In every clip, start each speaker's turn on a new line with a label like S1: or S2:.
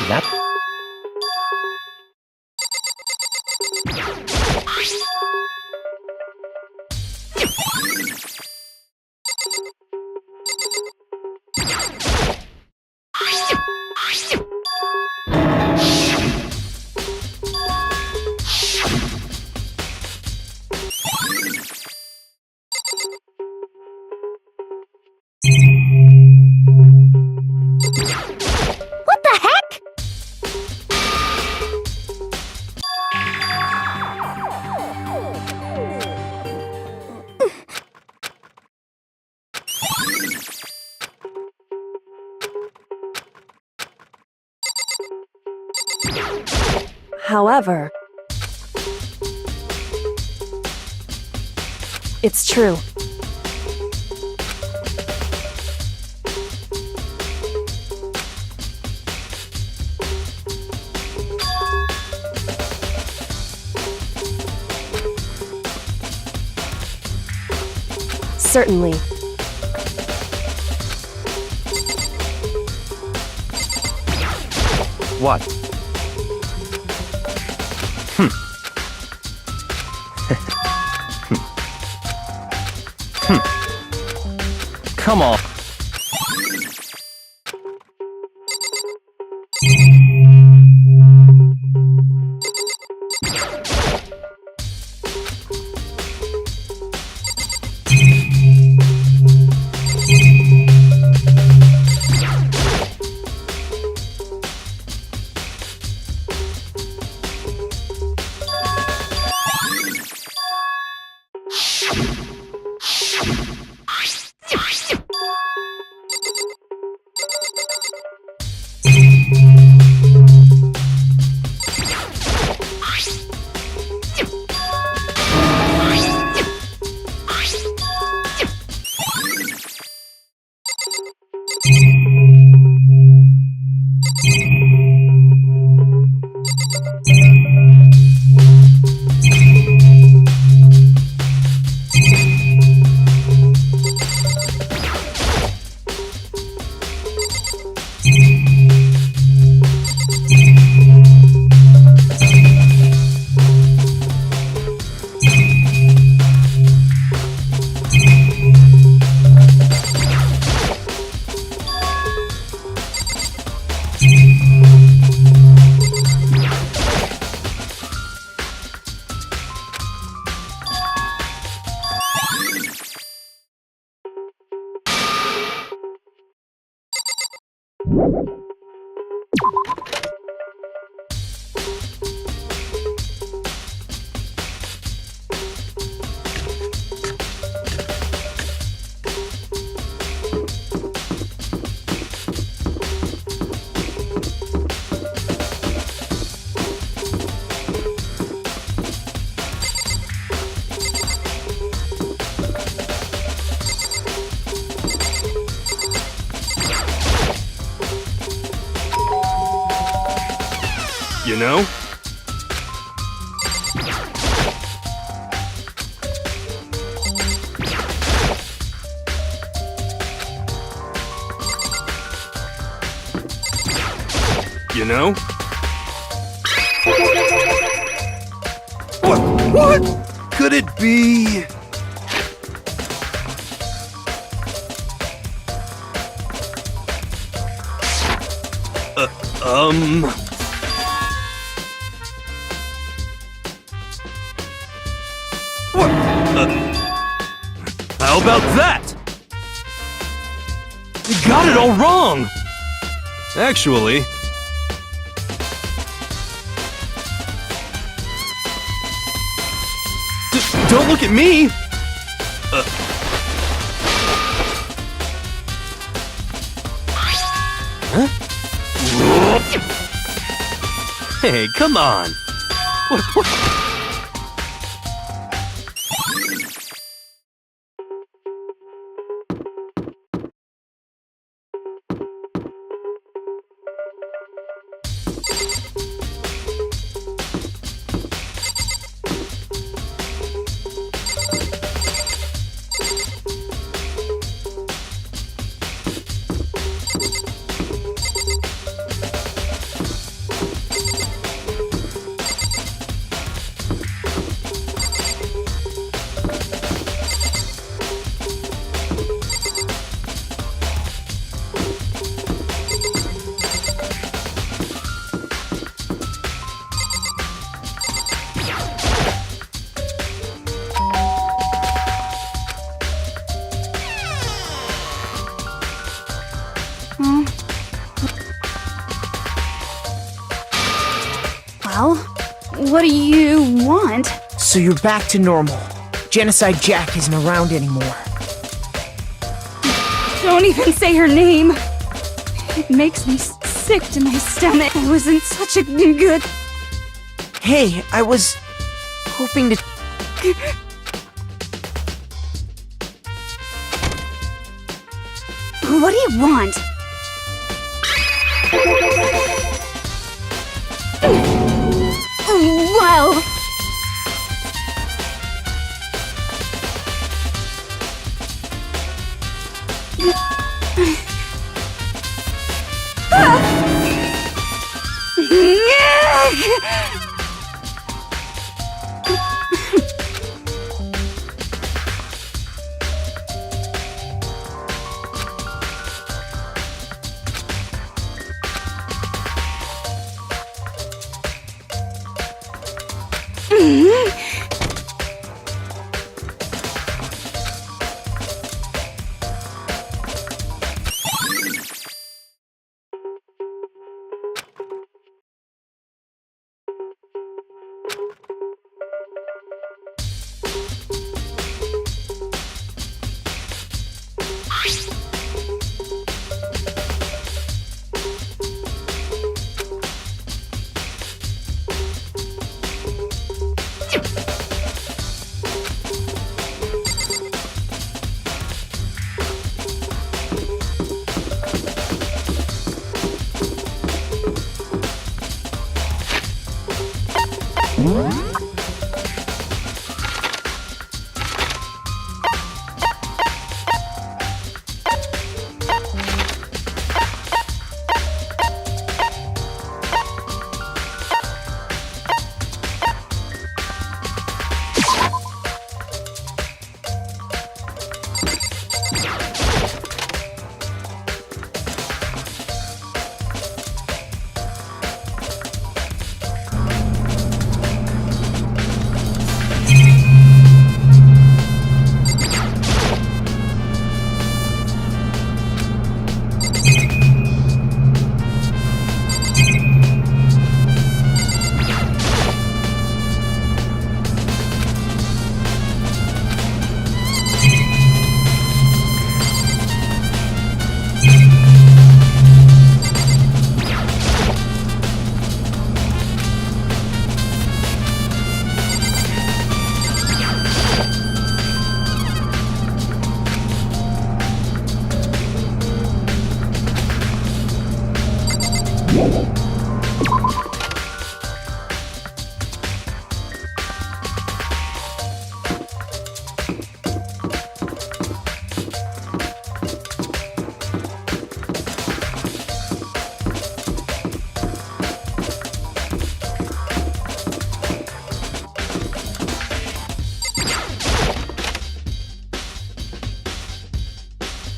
S1: That...
S2: What the heck?
S3: However, it's true. Certainly.
S1: What? Come on. You know? You know? What could it be? What? How about that? You got it all wrong! Actually... Don't look at me! Huh? Hey, come on! What?
S2: What do you want?
S4: So you're back to normal. Genocide Jack isn't around anymore.
S2: Don't even say her name. It makes me sick to my stomach. I was in such a good...
S4: Hey, I was hoping to...
S2: What do you want? Well...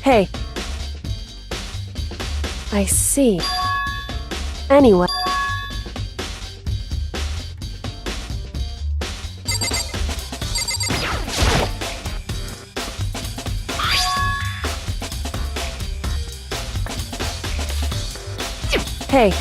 S3: Hey. I see. Anyway. Hey.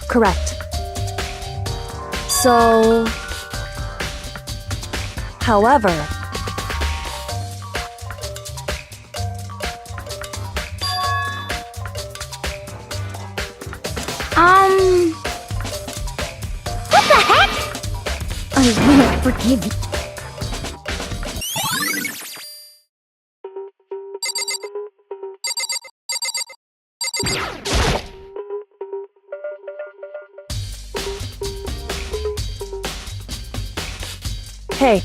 S3: Correct. So... However...
S2: What the heck? I won't forgive you.
S3: Hey.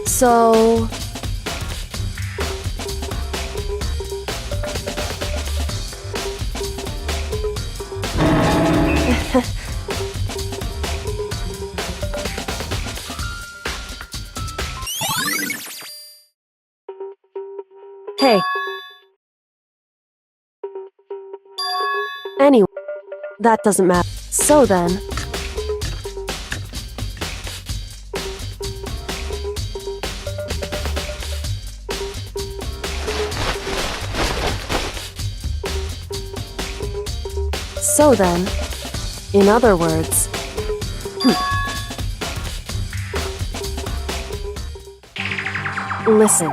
S3: So... Hey. Anyway, that doesn't matter. So then. So then, in other words, listen.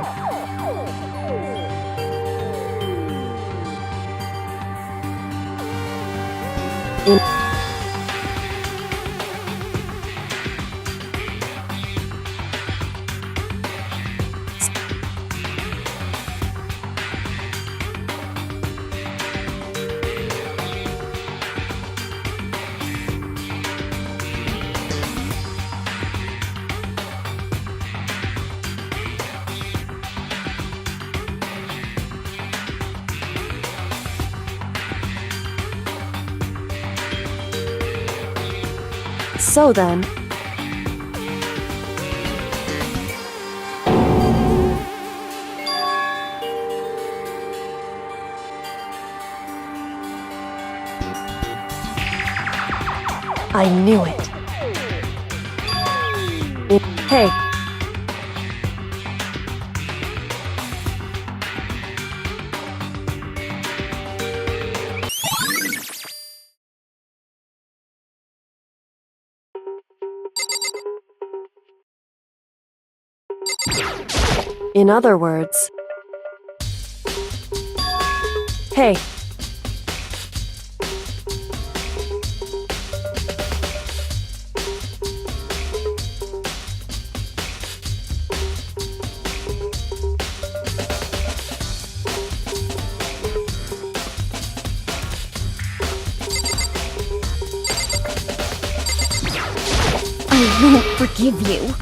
S3: So then, I knew it. Hey. In other words, hey.
S2: I won't forgive you.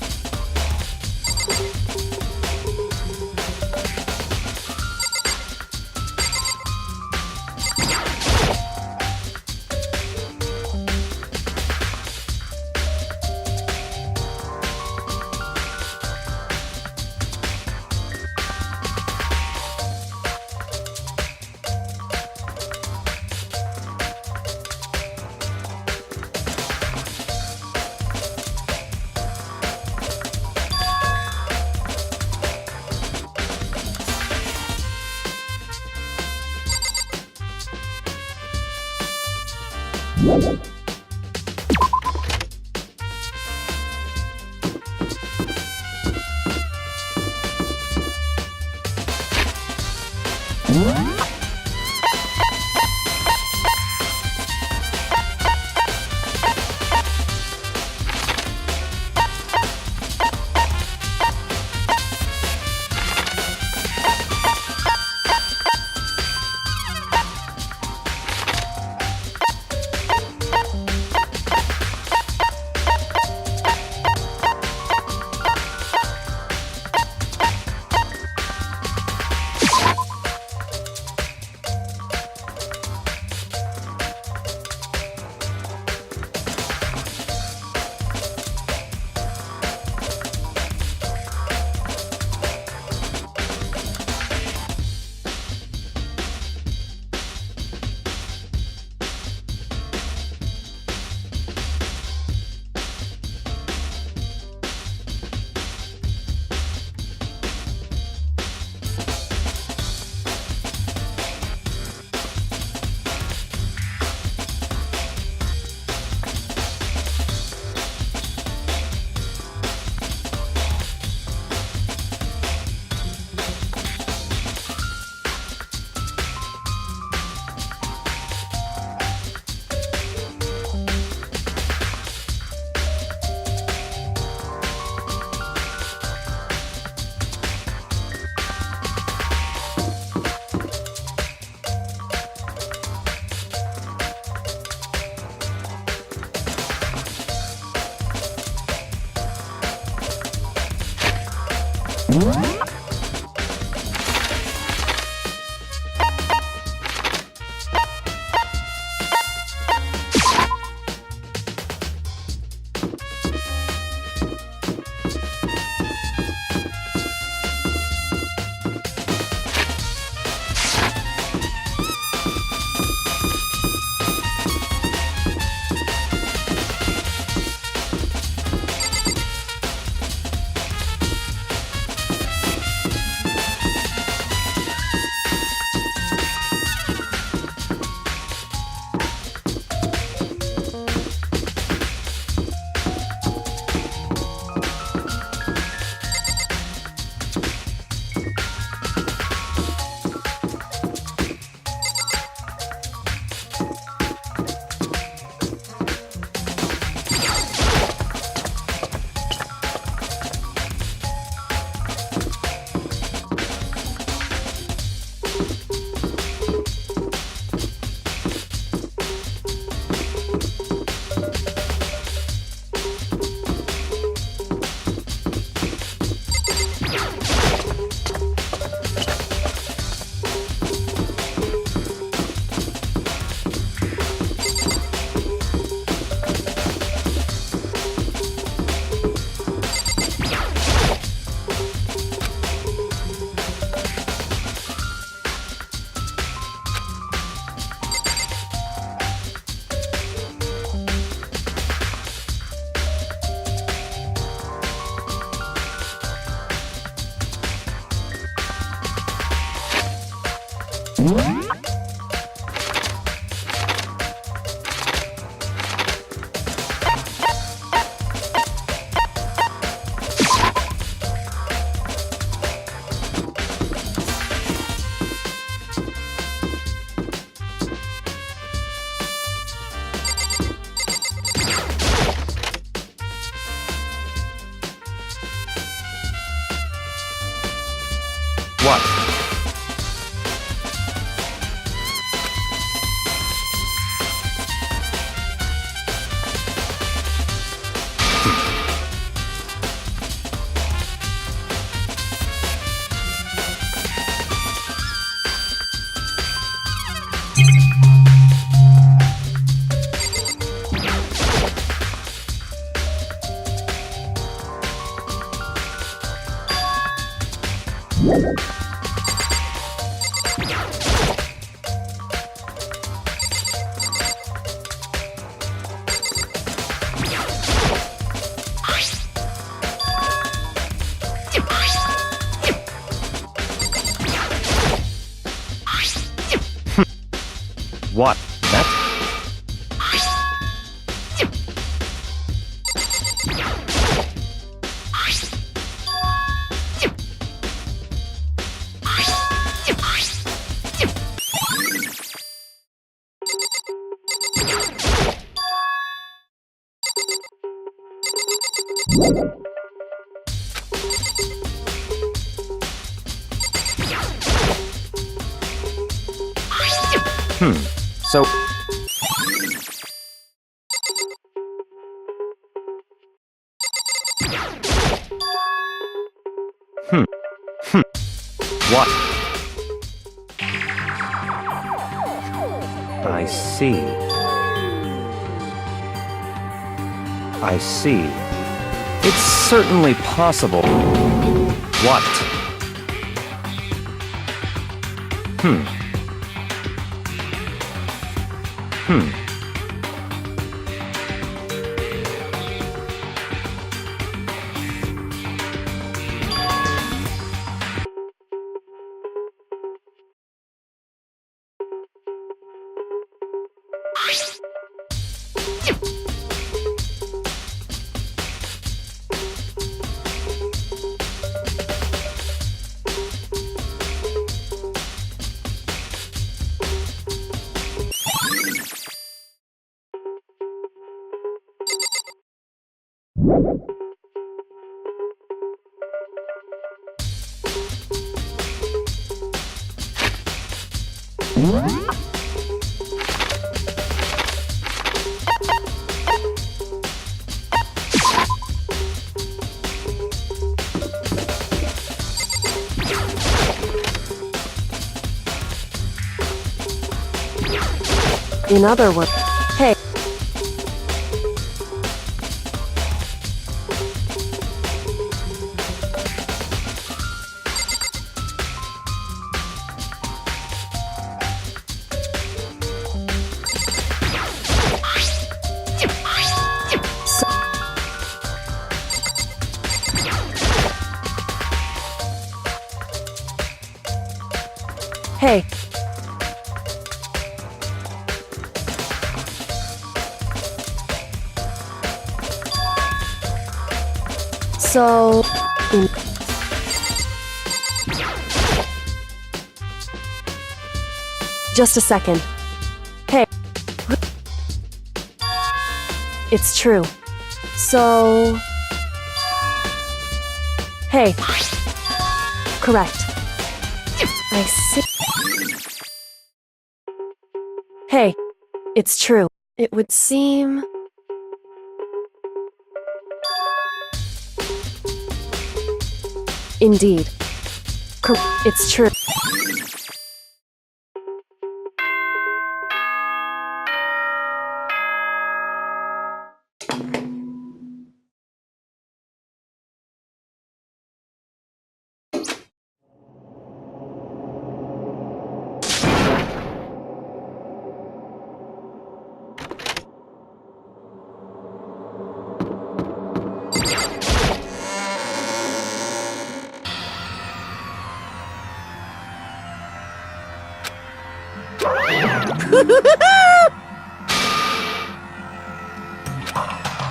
S1: What? That? So... What? I see. I see. It's certainly possible. What?
S3: In other words, hey. Hey. So, just a second. Hey. It's true. So, hey. Correct. I see. Hey. It's true. It would seem... Indeed. It's true.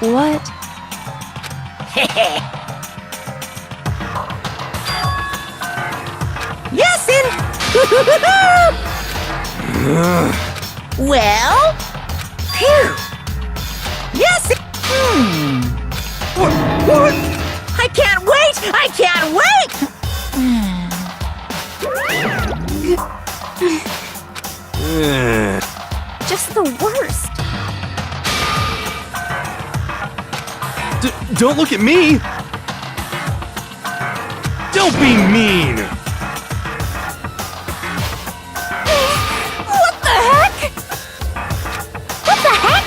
S3: What?
S5: Yes, well? Phew. Yes, I can't wait! I can't wait!
S2: Just the worst.
S1: Don't look at me! Don't be mean!
S2: What the heck? What the heck?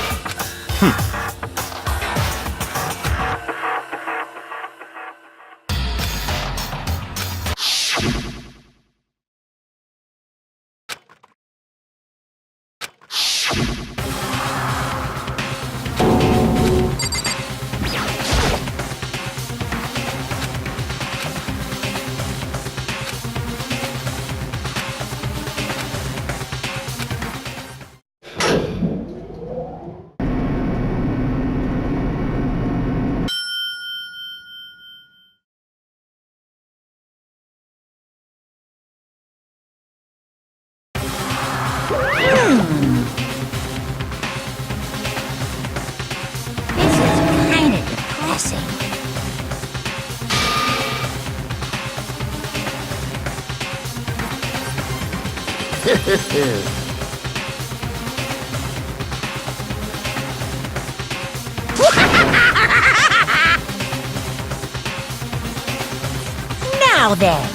S5: This is kind of depressing. Now then.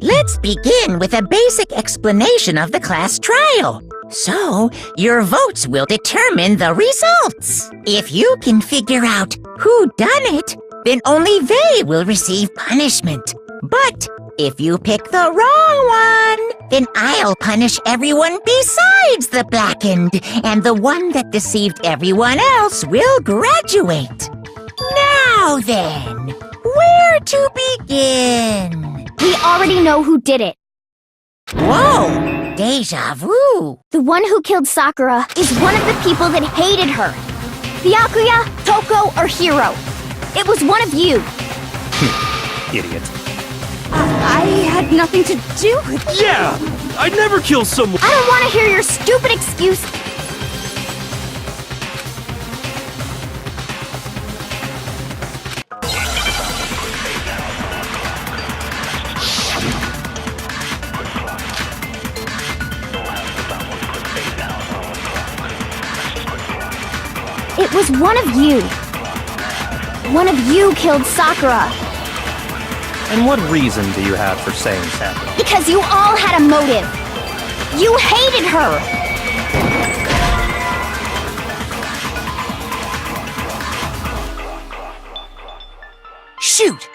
S5: Let's begin with a basic explanation of the class trial. So, your votes will determine the results. If you can figure out who done it, then only they will receive punishment. But if you pick the wrong one, then I'll punish everyone besides the blackened, and the one that deceived everyone else will graduate. Now then, where to begin?
S2: We already know who did it.
S5: Whoa! Deja vu!
S2: The one who killed Sakura is one of the people that hated her. Byakuya, Toko, or Hiro. It was one of you.
S1: Idiot.
S2: I had nothing to do with it.
S1: Yeah! I'd never kill someone.
S2: I don't want to hear your stupid excuse. It was one of you. One of you killed Sakura.
S1: And what reason do you have for saying that?
S2: Because you all had a motive. You hated her.
S4: Shoot!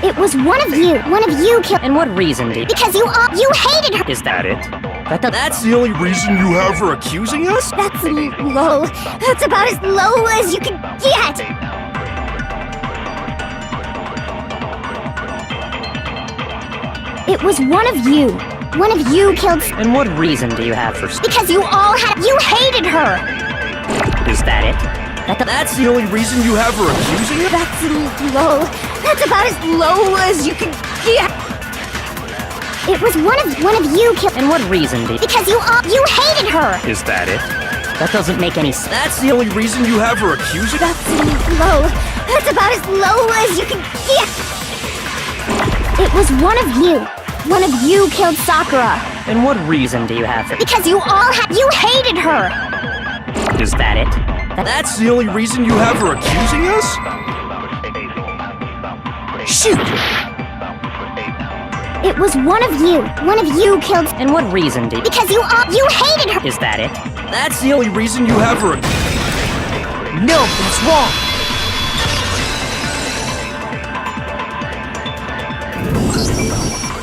S2: It was one of you. One of you killed.
S6: And what reason do you...
S2: Because you hated her.
S6: Is that it?
S1: That's the only reason you have for accusing us?
S2: That's low. That's about as low as you can get. It was one of you. One of you killed.
S6: And what reason do you have for...
S2: Because you hated her.
S6: Is that it?
S1: That's the only reason you have for accusing us?
S2: That's low. That's about as low as you can get. It was one of you killed.
S6: And what reason do you...
S2: Because you hated her.
S1: Is that it?
S6: That doesn't make any sense.
S1: That's the only reason you have for accusing us?
S2: That's low. That's about as low as you can get. It was one of you. One of you killed Sakura.
S6: And what reason do you have for...
S2: Because you hated her.
S6: Is that it?
S1: That's the only reason you have for accusing us?
S4: Shoot!
S2: It was one of you. One of you killed.
S6: And what reason do you...
S2: Because you hated her.
S6: Is that it?
S1: That's the only reason you have for
S4: No, that's wrong!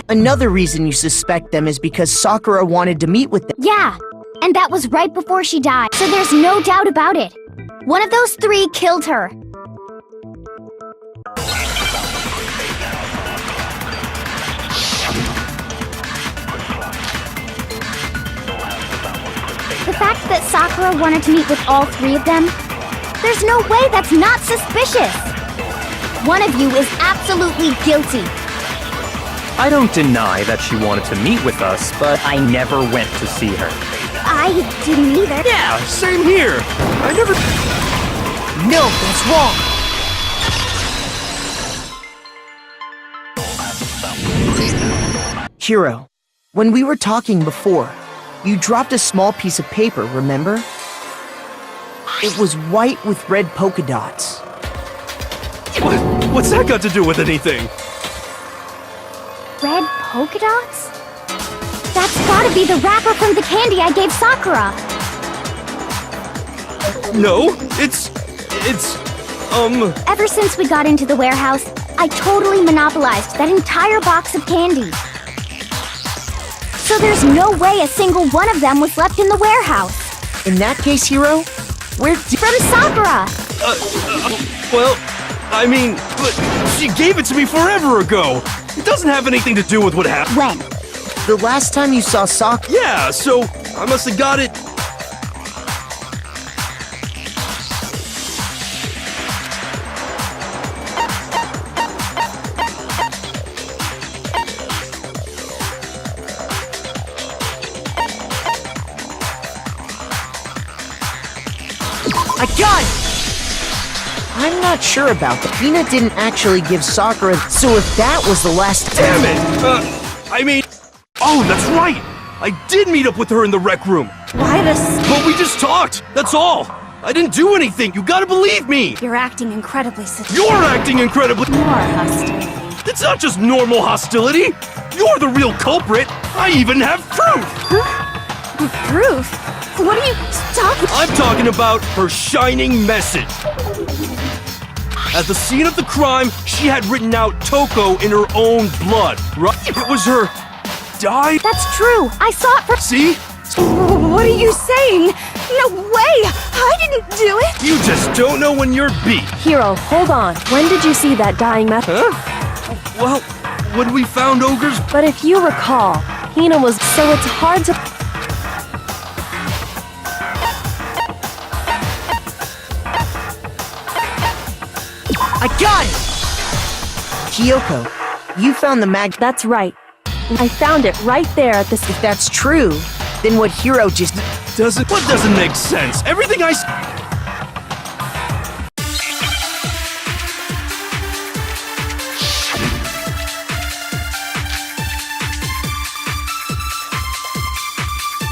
S4: Another reason you suspect them is because Sakura wanted to meet with them.
S2: Yeah, and that was right before she died. So there's no doubt about it. One of those three killed her. The fact that Sakura wanted to meet with all three of them, there's no way that's not suspicious. One of you is absolutely guilty.
S1: I don't deny that she wanted to meet with us, but I never went to see her.
S2: I didn't either.
S1: Yeah, same here. I never...
S4: No, that's wrong. Hiro, when we were talking before, you dropped a small piece of paper, remember? It was white with red polka dots.
S1: What's that got to do with anything?
S2: Red polka dots? That's gotta be the wrapper from the candy I gave Sakura.
S1: No, it's...
S2: Ever since we got into the warehouse, I totally monopolized that entire box of candy. So there's no way a single one of them was left in the warehouse.
S4: In that case, Hiro, where did...
S2: From Sakura!
S1: Well, I mean, but she gave it to me forever ago. It doesn't have anything to do with what happened.
S2: When?
S4: The last time you saw Sakura...
S1: Yeah, so I must have got it...
S4: I got it! I'm not sure about that. Hina didn't actually give Sakura, so if that was the last...
S1: Damn it! I mean... Oh, that's right! I did meet up with her in the rec room.
S7: Why this?
S1: But we just talked, that's all! I didn't do anything, you gotta believe me!
S7: You're acting incredibly
S1: You're acting incredibly...
S7: more hostility.
S1: It's not just normal hostility! You're the real culprit! I even have proof!
S7: Proof? What are you talking?
S1: I'm talking about her shining message. At the scene of the crime, she had written out Toko in her own blood, right? It was her... die?
S2: That's true. I saw it for...
S1: See?
S7: What are you saying? No way! I didn't do it!
S1: You just don't know when you're beat.
S3: Hiro, hold on. When did you see that dying method?
S1: Huh? Well, when we found Ogre's...
S3: But if you recall, Hina was... So it's hard to...
S4: I got it! Kyoko, you found the mag...
S3: That's right. I found it right there at this...
S4: If that's true, then what Hiro just...
S1: What doesn't make sense? Everything I...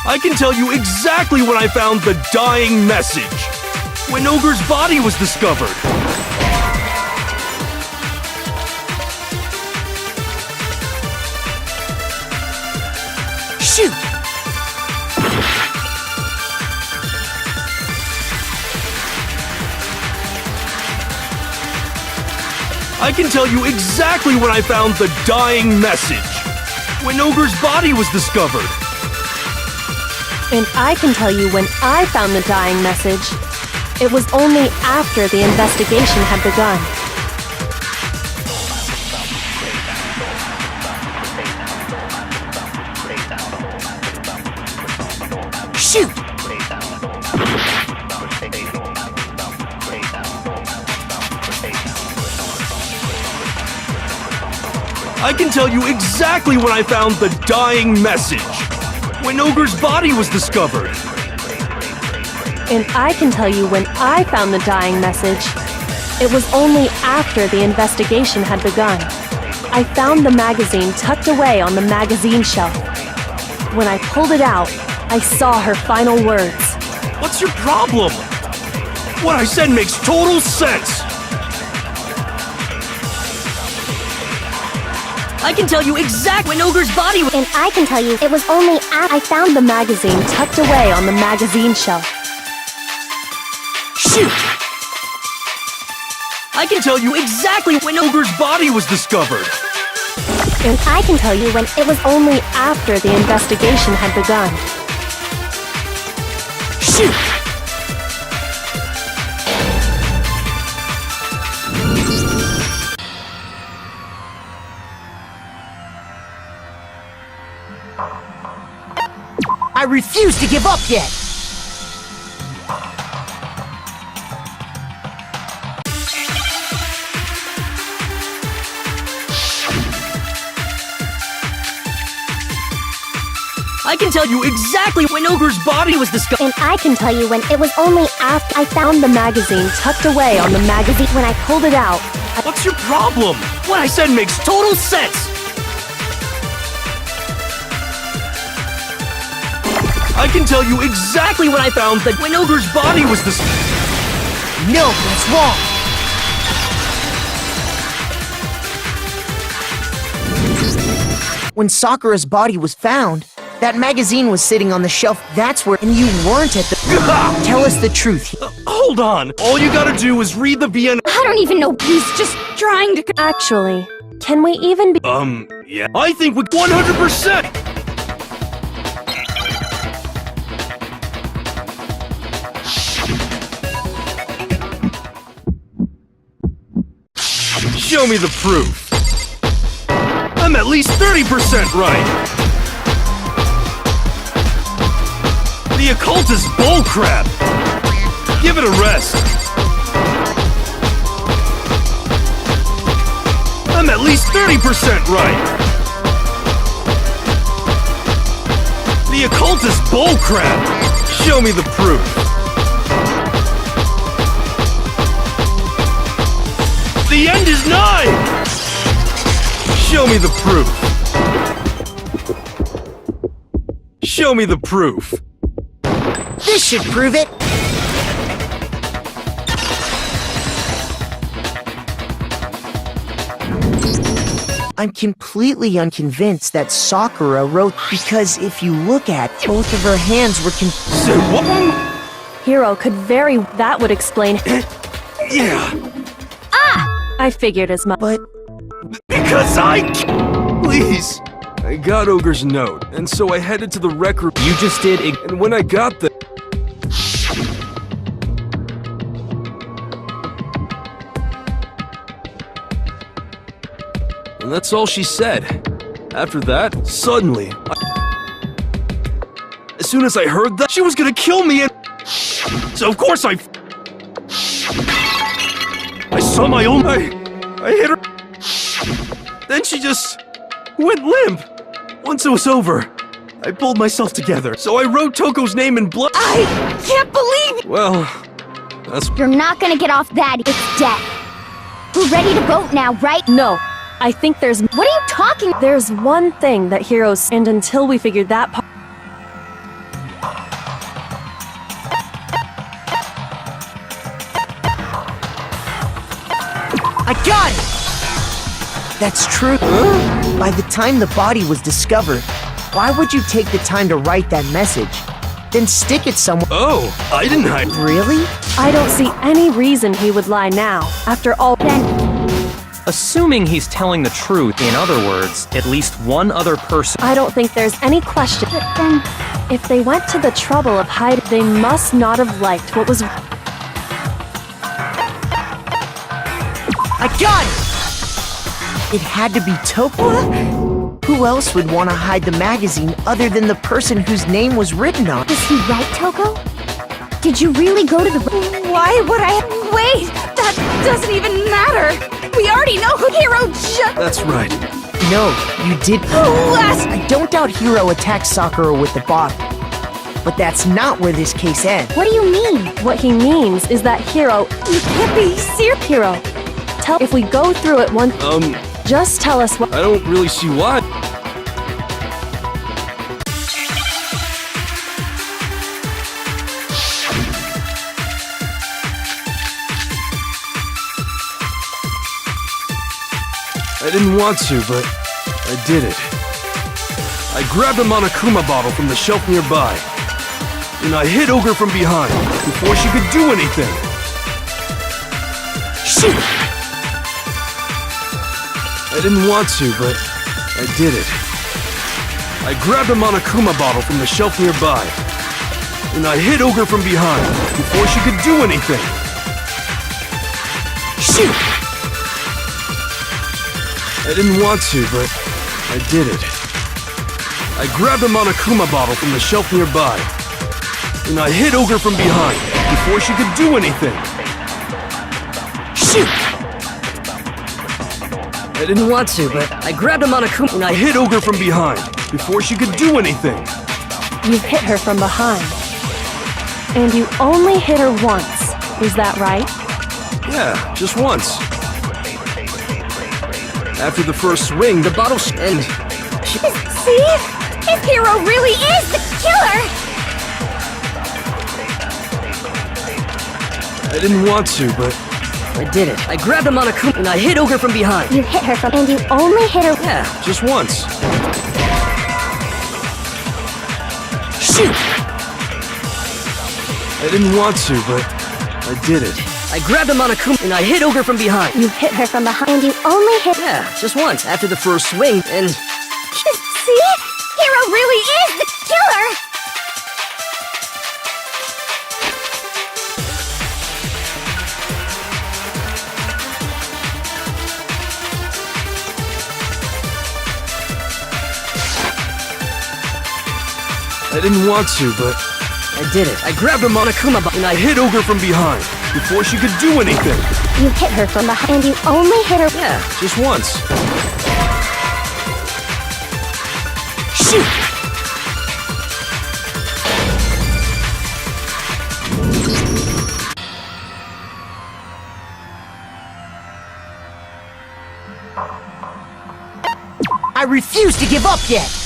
S1: I can tell you exactly when I found the dying message. When Ogre's body was discovered.
S4: Shoot!
S1: I can tell you exactly when I found the dying message. When Ogre's body was discovered.
S3: And I can tell you when I found the dying message. It was only after the investigation had begun.
S4: Shoot!
S1: I can tell you exactly when I found the dying message. When Ogre's body was discovered.
S3: And I can tell you when I found the dying message. It was only after the investigation had begun. I found the magazine tucked away on the magazine shelf. When I pulled it out, I saw her final words.
S1: What's your problem? What I said makes total sense. I can tell you exactly when Ogre's body was...
S2: And I can tell you it was only after
S3: I found the magazine tucked away on the magazine shelf.
S4: Shoot!
S1: I can tell you exactly when Ogre's body was discovered.
S3: And I can tell you when it was only after the investigation had begun.
S4: Shoot! refuse to give up yet!
S1: I can tell you exactly when Ogre's body was discovered.
S3: And I can tell you when it was only after I found the magazine tucked away on the magazine. When I pulled it out,
S1: What's your problem? What I said makes total sense. I can tell you exactly when I found that when Ogre's body was discovered.
S4: No, that's wrong! When Sakura's body was found, that magazine was sitting on the shelf. That's where, and you weren't at the. Tell us the truth.
S1: Hold on. All you gotta do is read the VN.
S7: I don't even know. He's just trying to.
S3: actually, can we even be?
S1: Yeah. I think we 100%. Show me the proof. I'm at least 30% right. The occult is bullcrap. Give it a rest. I'm at least 30% right. The occult is bullcrap. Show me the proof. The end is nigh. Show me the proof. Show me the proof.
S4: This should prove it! I'm completely unconvinced that Sakura wrote because if you look at both of her hands were
S1: Say what?
S3: Hero could very. That would explain.
S1: Yeah,
S3: I figured as much.
S4: but
S1: because Please. I got Ogre's note, and so I headed to the rec room. You just did, and when I got there. And that's all she said. After that, suddenly, as soon as I heard that, she was gonna kill me, and so of course I saw my own. I hit her. Then she just went limp. Once it was over, I pulled myself together. So I wrote Toko's name in blood.
S7: I can't believe.
S1: Well, that's.
S2: You're not gonna get off that. It's dead. We're ready to vote now, right?
S3: No, I think there's.
S2: What are you talking?
S3: There's one thing that Heroes. And until we figure that part.
S4: I got it! That's true. By the time the body was discovered, why would you take the time to write that message? Then stick it somewhere.
S1: Oh, I didn't hide.
S4: Really?
S3: I don't see any reason he would lie now. After all,
S2: Then
S8: Assuming he's telling the truth, in other words, at least one other person.
S3: I don't think there's any question.
S2: then
S3: If they went to the trouble of hiding, they must not have liked what was.
S4: I got it! It had to be Toko. Who else would want to hide the magazine other than the person whose name was written on it?
S2: was he right, Toko? Did you really go to the?
S7: Why would I? Wait, that doesn't even matter. We already know who Hero
S1: That's right.
S4: No, you did.
S7: last.
S4: I don't doubt Hiro attacked Sakura with the bottle. But that's not where this case ends.
S2: What do you mean?
S3: What he means is that Hero.
S7: You can't be serious.
S3: Hero. Tell. If we go through it one. Just tell us what.
S1: I don't really see why. I didn't want to, but I did it. I grabbed a Monokuma bottle from the shelf nearby, and I hit Ogre from behind before she could do anything.
S4: Shoot!
S1: I didn't want to, but I did it. I grabbed a Monokuma bottle from the shelf nearby, and I hit Ogre from behind before she could do anything.
S4: Shoot!
S1: I didn't want to, but I did it. I grabbed a Monokuma bottle from the shelf nearby, and I hit Ogre from behind before she could do anything. Shoot! I didn't want to, but I grabbed a Monokuma and I hit Ogre from behind before she could do anything.
S3: You hit her from behind. And you only hit her once. Is that right?
S1: Yeah, just once. After the first swing, the bottle and
S2: See? His hero really is the killer!
S1: I didn't want to, but I did it. I grabbed a Monokuma and I hit Ogre from behind.
S2: You hit her from, and you only hit her.
S1: Yeah, just once. Shoot! I didn't want to, but I did it. I grabbed a Monokuma and I hit Ogre from behind.
S2: You hit her from behind, and you only hit.
S1: Yeah, just once. After the first swing, and
S2: See? Hero really is the killer!
S1: I didn't want to, but I did it. I grabbed a Monokuma and I hit Ogre from behind before she could do anything.
S2: You hit her from behind, and you only hit her.
S1: Yeah, just once. Shoot!
S4: I refuse to give up yet!